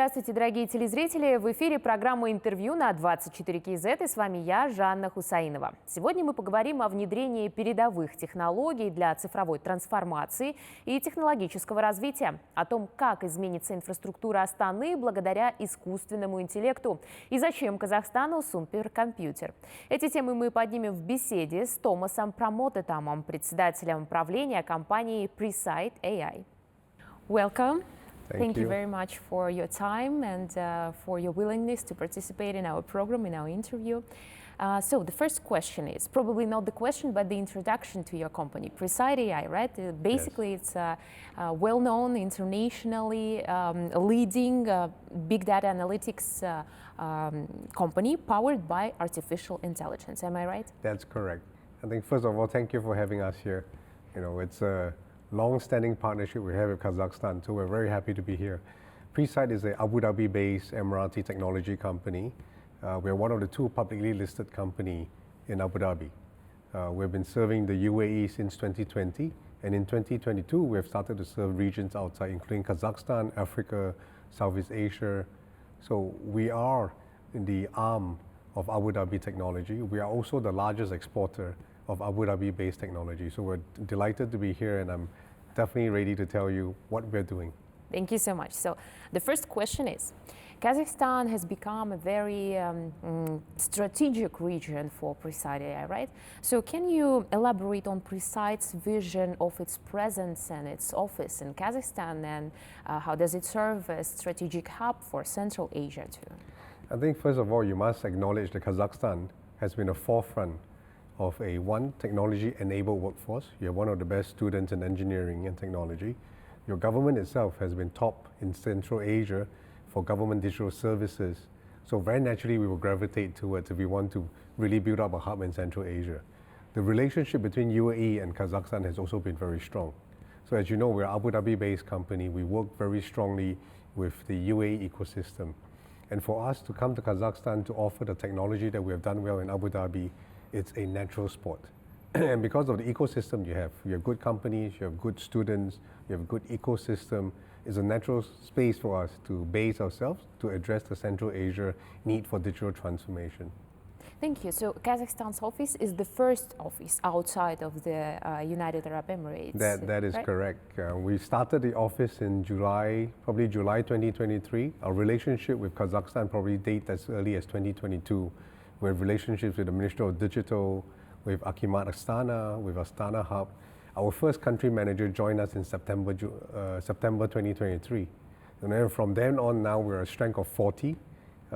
Здравствуйте, дорогие телезрители! В эфире программа «Интервью» на 24 КЗ, и с вами я, Жанна Хусаинова. Сегодня мы поговорим о внедрении передовых технологий для цифровой трансформации и технологического развития, о том, как изменится инфраструктура Астаны благодаря искусственному интеллекту и зачем Казахстану суперкомпьютер. Эти темы мы поднимем в беседе с Томасом Pramotedhamом, председателем правления компании Presight.AI. Welcome. Thank you very much for your time and for your willingness to participate in our program, in our interview. So the first question is probably not the question, but the introduction to your company, Presight.AI, right? Basically, yes. It's a well-known, internationally leading big data analytics company powered by artificial intelligence. Am I right? That's correct. I think first of all, thank you for having us here. You know, it's a long-standing partnership we have with Kazakhstan, so we're very happy to be here. Presight is an Abu Dhabi-based Emirati technology company. We're one of the two publicly listed companies in Abu Dhabi. We've been serving the UAE since 2020, and in 2022, we've started to serve regions outside, including Kazakhstan, Africa, Southeast Asia. So we are in the arm of Abu Dhabi technology. We are also the largest exporter of Abu Dhabi-based technology. So we're delighted to be here, and I'm definitely ready to tell you what we're doing. Thank you so much. So the first question is, Kazakhstan has become a very strategic region for Presight.AI, right? So can you elaborate on Presight's vision of its presence and its office in Kazakhstan, and how does it serve as strategic hub for Central Asia too? I think first of all, you must acknowledge that Kazakhstan has been a forefront of a technology-enabled workforce. You're one of the best students in engineering and technology. Your government itself has been top in Central Asia for government digital services. So very naturally, we will gravitate towards if we want to really build up a hub in Central Asia. The relationship between UAE and Kazakhstan has also been very strong. So as you know, we're an Abu Dhabi-based company. We work very strongly with the UAE ecosystem. And for us to come to Kazakhstan to offer the technology that we have done well in Abu Dhabi, it's a natural sport. And because of the ecosystem you have good companies, you have good students, you have a good ecosystem, it's a natural space for us to base ourselves to address the Central Asia need for digital transformation. Thank you. So Kazakhstan's office is the first office outside of the United Arab Emirates. That is right? Correct. We started the office in probably July 2023. Our relationship with Kazakhstan probably dates as early as 2022. We have relationships with the Ministry of Digital, with Akimat Astana, with Astana Hub. Our first country manager joined us in September 2023. And then from then on now, we're a strength of 40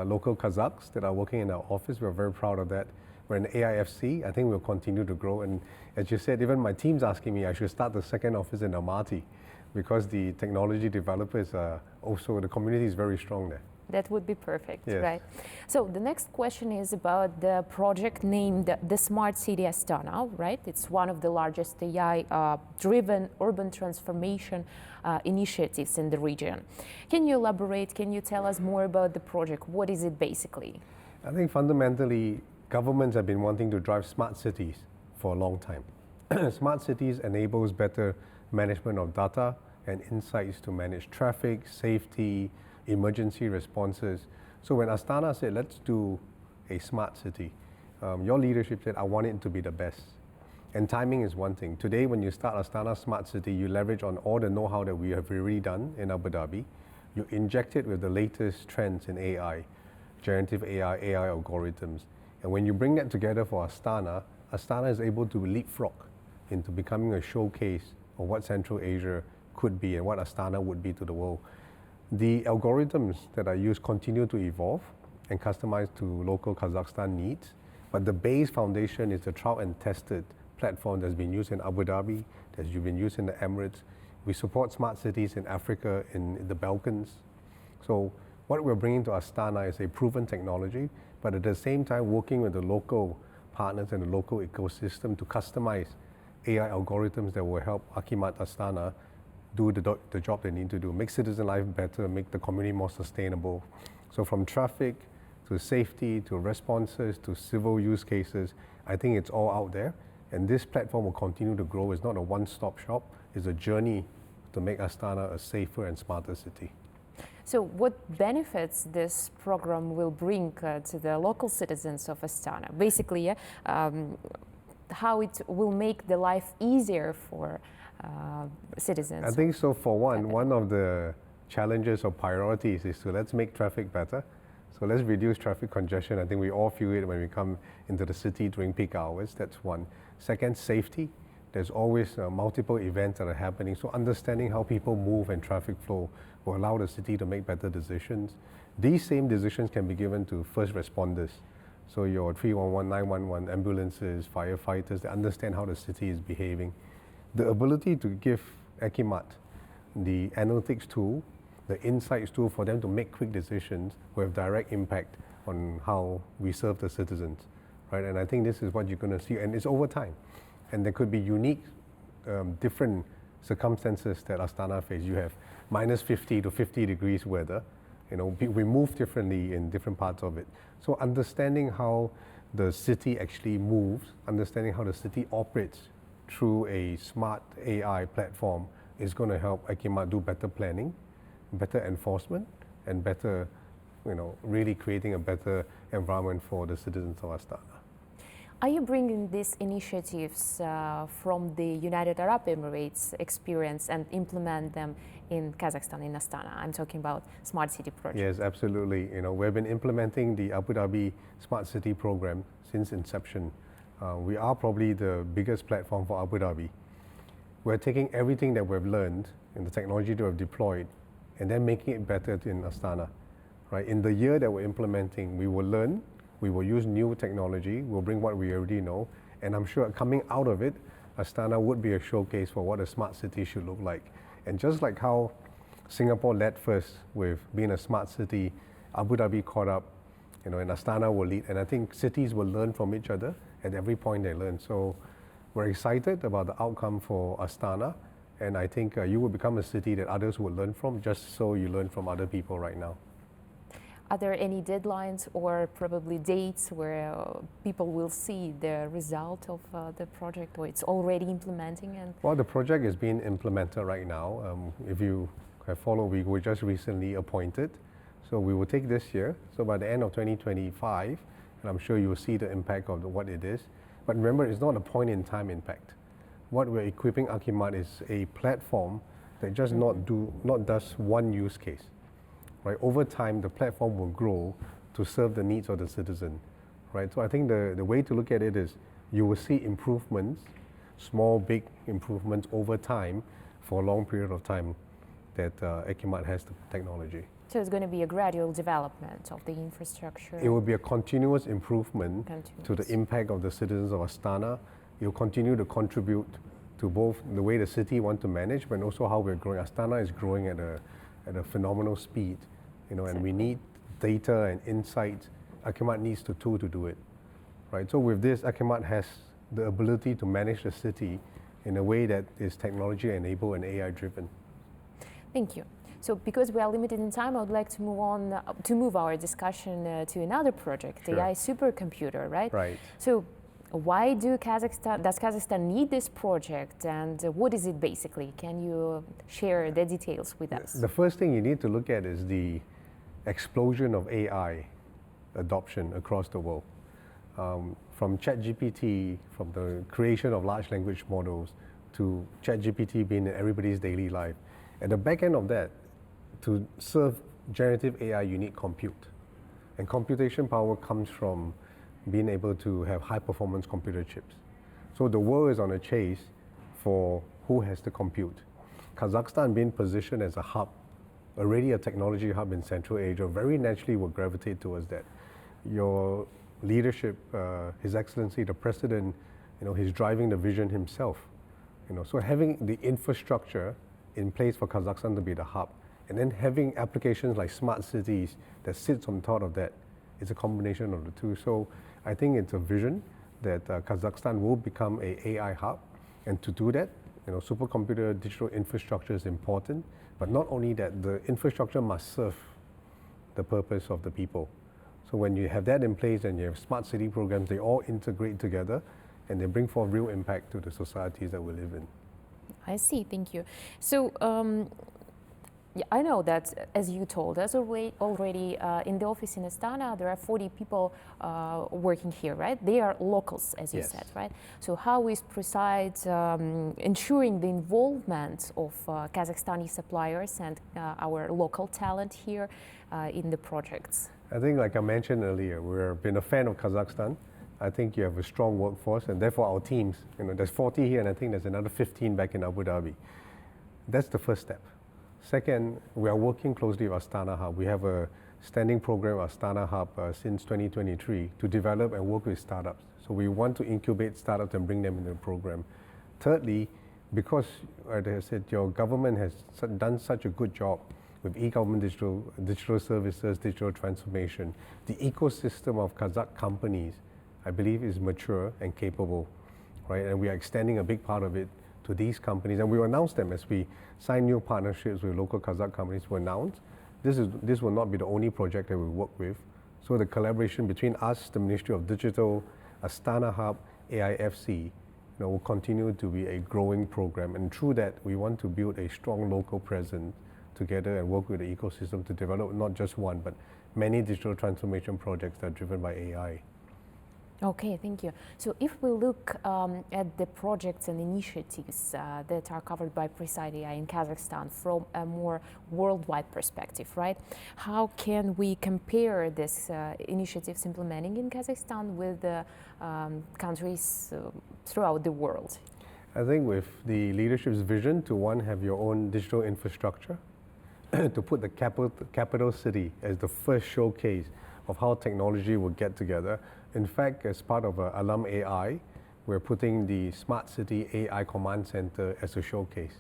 local Kazakhs that are working in our office. We're very proud of that. We're an AIFC. I think we'll continue to grow. And as you said, even my team's asking me I should start the second office in Almaty because the technology developers are also, the community is very strong there. That would be perfect, yes. Right? So the next question is about the project named the Smart City Astana, right? It's one of the largest AI-driven urban transformation initiatives in the region. Can you elaborate? Can you tell us more about the project? What is it basically? I think fundamentally, governments have been wanting to drive smart cities for a long time. Smart cities enables better management of data and insights to manage traffic, safety, emergency responses. So when Astana said, let's do a smart city, your leadership said, I want it to be the best. And timing is one thing. Today, when you start Astana Smart City, you leverage on all the know-how that we have already done in Abu Dhabi. You inject it with the latest trends in AI, generative AI, AI algorithms. And when you bring that together for Astana, Astana is able to leapfrog into becoming a showcase of what Central Asia could be and what Astana would be to the world. The algorithms that are used continue to evolve and customize to local Kazakhstan needs, but the base foundation is the tried and tested platform that's been used in Abu Dhabi, that's been used in the Emirates. We support smart cities in Africa, in the Balkans. So what we're bringing to Astana is a proven technology, but at the same time working with the local partners and the local ecosystem to customize AI algorithms that will help Akimat Astana do the job they need to do, make citizen life better, make the community more sustainable. So from traffic to safety to responses to civil use cases, I think it's all out there. And this platform will continue to grow. It's not a one-stop shop. It's a journey to make Astana a safer and smarter city. So what benefits this program will bring to the local citizens of Astana? Basically, how it will make the life easier for citizens? I think so. For one of the challenges or priorities is to let's make traffic better. So let's reduce traffic congestion. I think we all feel it when we come into the city during peak hours. That's one. Second, safety. There's always multiple events that are happening. So understanding how people move and traffic flow will allow the city to make better decisions. These same decisions can be given to first responders. So your 311, 911 ambulances, firefighters, they understand how the city is behaving. The ability to give Ekimat the analytics tool, the insights tool for them to make quick decisions will have direct impact on how we serve the citizens, right? And I think this is what you're going to see, and it's over time. And there could be unique, different circumstances that Astana face. You have minus 50 to 50 degrees weather. You know, we move differently in different parts of it. So understanding how the city actually moves, understanding how the city operates through a smart AI platform is going to help Ekimat do better planning, better enforcement, and better, really creating a better environment for the citizens of Astana. Are you bringing these initiatives from the United Arab Emirates experience and implement them in Kazakhstan, in Astana? I'm talking about Smart City project. Yes, absolutely. We've been implementing the Abu Dhabi Smart City program since inception. We are probably the biggest platform for Abu Dhabi. We're taking everything that we've learned in the technology that we've deployed and then making it better in Astana. Right? In the year that we're implementing, we will learn, we will use new technology, we'll bring what we already know, and I'm sure coming out of it, Astana would be a showcase for what a smart city should look like. And just like how Singapore led first with being a smart city, Abu Dhabi caught up, and Astana will lead. And I think cities will learn from each other at every point they learn. So we're excited about the outcome for Astana, and I think you will become a city that others will learn from, just so you learn from other people right now. Are there any deadlines or probably dates where people will see the result of the project, or it's already implementing? Well, the project is being implemented right now. If you have followed, we were just recently appointed. So we will take this year. So by the end of 2025, and I'm sure you will see the impact of what it is. But remember, it's not a point-in-time impact. What we're equipping Ekimat is a platform that just not does one use case. Right? Over time, the platform will grow to serve the needs of the citizen. Right? So I think the way to look at it is you will see improvements, small, big improvements over time for a long period of time that Ekimat has the technology. So it's going to be a gradual development of the infrastructure? It will be a continuous improvement to the impact of the citizens of Astana. It will continue to contribute to both the way the city wants to manage, but also how we're growing. Astana is growing at a phenomenal speed, and we need data and insight. Ekimat needs the tool to do it, right? So with this, Ekimat has the ability to manage the city in a way that is technology-enabled and AI-driven. Thank you. So because we are limited in time, I would like to move our discussion to another project, Sure. AI supercomputer, right? Right. So why does Kazakhstan need this project, and what is it basically? Can you share the details with us? The first thing you need to look at is the explosion of AI adoption across the world. From ChatGPT, from the creation of large language models, to ChatGPT being in everybody's daily life. At the back end of that, to serve generative AI, you need compute. And computation power comes from being able to have high-performance computer chips. So the world is on a chase for who has the compute. Kazakhstan being positioned as a hub, already a technology hub in Central Asia, very naturally will gravitate towards that. Your leadership, His Excellency, the President, he's driving the vision himself. So having the infrastructure in place for Kazakhstan to be the hub, and then having applications like smart cities that sits on top of that, it's a combination of the two. So I think it's a vision that Kazakhstan will become an AI hub, and to do that, supercomputer digital infrastructure is important. But not only that, the infrastructure must serve the purpose of the people. So when you have that in place and you have smart city programs, they all integrate together and they bring forth real impact to the societies that we live in. I see, thank you. So Yeah, I know that, as you told us already in the office in Astana, there are 40 people working here, right? They are locals, as you said, right? So how is Presight ensuring the involvement of Kazakhstani suppliers and our local talent here in the projects? I think, like I mentioned earlier, we've been a fan of Kazakhstan. I think you have a strong workforce, and therefore our teams, there's 40 here, and I think there's another 15 back in Abu Dhabi. That's the first step. Second, we are working closely with Astana Hub. We have a standing program at Astana Hub since 2023 to develop and work with startups. So we want to incubate startups and bring them into the program. Thirdly, because, as I said, your government has done such a good job with e-government digital services, digital transformation, the ecosystem of Kazakh companies, I believe, is mature and capable, right? And we are extending a big part of it to these companies, and we will announce them as we sign new partnerships with local Kazakh companies. We announce this will not be the only project that we work with. So the collaboration between us, the Ministry of Digital, Astana Hub, AIFC, will continue to be a growing program, and through that we want to build a strong local presence together and work with the ecosystem to develop not just one but many digital transformation projects that are driven by AI. Okay, thank you. So if we look at the projects and initiatives that are covered by Presight.AI in Kazakhstan from a more worldwide perspective, right? How can we compare these initiatives implementing in Kazakhstan with the countries throughout the world? I think with the leadership's vision to have your own digital infrastructure, to put the capital city as the first showcase of how technology will get together. In fact, as part of Alum AI, we're putting the Smart City AI Command Center as a showcase,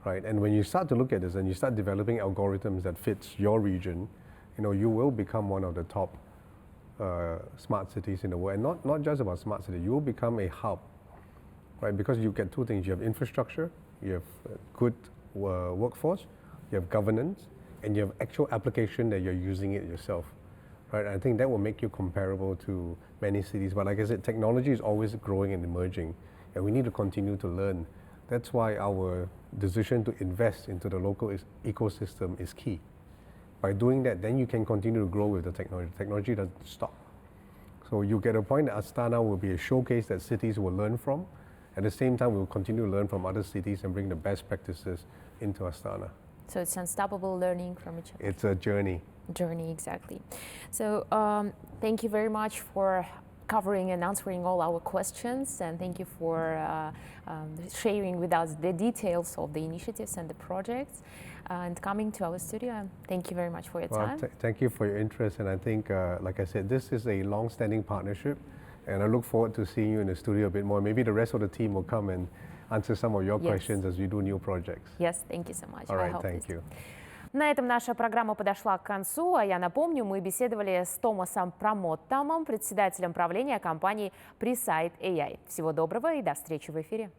right? And when you start to look at this and you start developing algorithms that fits your region, you will become one of the top smart cities in the world. And not just about smart city, you will become a hub, right? Because you get two things: you have infrastructure, you have good workforce, you have governance, and you have actual application that you're using it yourself. Right, I think that will make you comparable to many cities. But like I said, technology is always growing and emerging, and we need to continue to learn. That's why our decision to invest into the local ecosystem is key. By doing that, then you can continue to grow with the technology. Technology doesn't stop. So you get a point that Astana will be a showcase that cities will learn from. At the same time, we will continue to learn from other cities and bring the best practices into Astana. So it's unstoppable learning from each other. It's a journey. Journey, exactly. So thank you very much for covering and answering all our questions, and thank you for sharing with us the details of the initiatives and the projects and coming to our studio. Thank you very much for your time. Thank you for your interest, and I think, like I said, this is a long-standing partnership, and I look forward to seeing you in the studio a bit more. Maybe the rest of the team will come and answer some of your questions as we do new projects. Yes, thank you so much. All right, thank you. На этом наша программа подошла к концу, а я напомню, мы беседовали с Томасом Прамотедhamом, председателем правления компании Presight.AI. Всего доброго и до встречи в эфире.